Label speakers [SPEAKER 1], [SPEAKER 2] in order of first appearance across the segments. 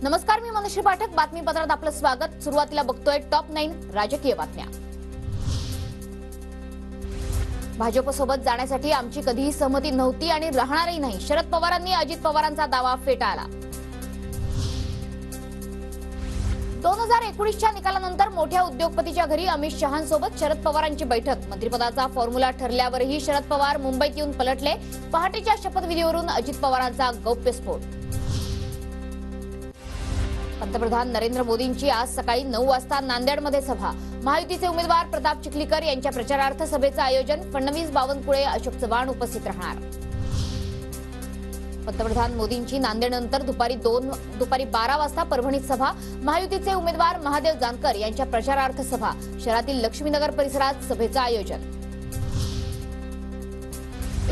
[SPEAKER 1] नमस्कार, मी मनश्री पाठक. बातमीपत्रात आपलं स्वागत. सुरुवातीला बघतोय टॉप 9 राजकीय बातम्या. भाजपसोबत जाण्यासाठी आमची कधीही सहमती नव्हती आणि राहणारही नाही. शरद पवारांनी अजित पवारांचा दावा फेटाळला. 2019च्या निकालानंतर मोठ्या उद्योगपतीच्या घरी अमित शहांसोबत शरद पवारांची बैठक. मंत्रिपदाचा फॉर्म्युला ठरल्यावरही शरद पवार मुंबईत येऊन पलटले. पहाटेच्या शपथविधीवरून अजित पवारांचा गौप्यस्फोट. पंतप्रधान नरेंद्र मोदींची आज सकाळी 9 वाजता नांदेडमध्ये सभा. महायुतीचे उमेदवार प्रताप चिखलीकर यांच्या प्रचारार्थ सभेचं आयोजन. फडणवीस, बावनकुळे, अशोक चव्हाण उपस्थित राहणार. पंतप्रधान मोदींची नांदेडनंतर दुपारी 12 वाजता परभणीत सभा. महायुतीचे उमेदवार महादेव जानकर यांच्या प्रचारार्थ सभा. शहरातील लक्ष्मीनगर परिसरात सभेचं आयोजन.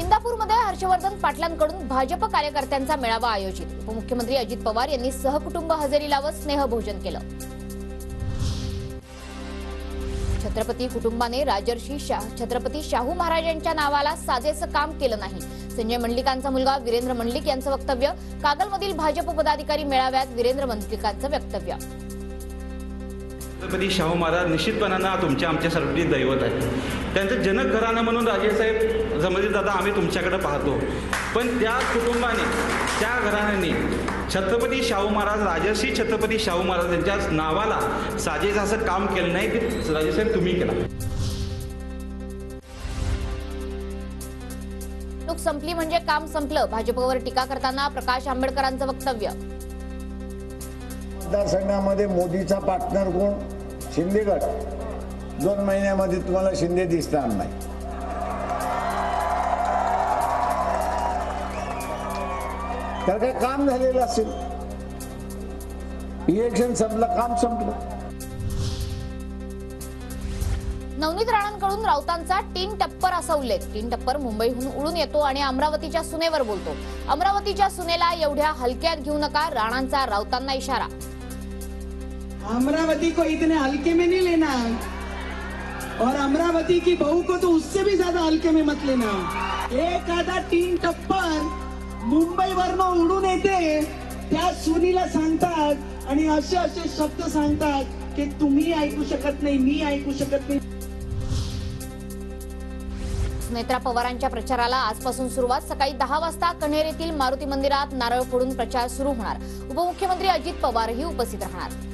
[SPEAKER 1] इंदापूरमध्ये हर्षवर्धन पाटलांकडून भाजप कार्यकर्त्यांचा मेळावा आयोजित. उपमुख्यमंत्री अजित पवार यांनी सहकुटुंब हजेरी लावत स्नेहभोजन केलं. छत्रपती कुटुंबाने राजर्षी छत्रपती शाहू महाराजांच्या नावाला साजेसं काम केलं नाही. संजय मंडलिकांचा मुलगा वीरेंद्र मंडलिक यांचं वक्तव्य. कागलमधील भाजप पदाधिकारी मेळाव्यात वीरेंद्र मंडलिकांचं वक्तव्य.
[SPEAKER 2] छत्रपती शाहू महाराज निश्चितपणानं तुमच्या आमच्यासाठी दैवत आहे. त्यांचं जनक घराणं म्हणून राजेसाहेब समजदादा आम्ही तुमच्याकडे पाहतो. पण त्या कुटुंबाने, त्या घराण्याने छत्रपती शाहू महाराज, राजर्षी छत्रपती शाहू महाराज यांच्या नावाला साजेसं असं काम केलं नाही. ते राजेसाहेब तुम्ही केला.
[SPEAKER 1] निवडणूक संपली म्हणजे काम संपलं. भाजपवर टीका करताना प्रकाश आंबेडकरांचं वक्तव्य.
[SPEAKER 3] मतदारसंघामध्ये मोदीचा पार्टनर कोण? शिंदेगड. 2 महिन्यामध्ये तुम्हाला शिंदे दिसणार नाही. तर काय काम झालेलं असेल. इलेक्शन संपलं, काम संपलं.
[SPEAKER 1] नवनीत राणांकडून राऊतांचा टीन टप्पर असा उल्लेख. टीन टप्पर मुंबईहून उडून येतो आणि अमरावतीच्या सुनेवर बोलतो. अमरावतीच्या सुनेला एवढ्या हलक्यात घेऊ नका, राणांचा राऊतांना इशारा.
[SPEAKER 4] अमरावती को इतने हल्के में नहीं लेना और अमरावती की बहू को तो उससे भी ज्यादा हल्के में मत लेना. एक आधा टीन टप्पर मुंबईवरनं उडून येते, त्या सुनीला सांगतात आणि असे असे शब्द सांगतात की तुम्ही ऐकू शकत नाही, मी ऐकू शकत नाही.
[SPEAKER 1] सुनेत्रा पवारांच्या प्रचाराला आजपासून सुरुवात. सकाळी 10 वाजता कन्हेर येथील मारुती मंदिरात नारळ फोडून प्रचार सुरू होणार. उपमुख्यमंत्री अजित पवारही उपस्थित राहणार.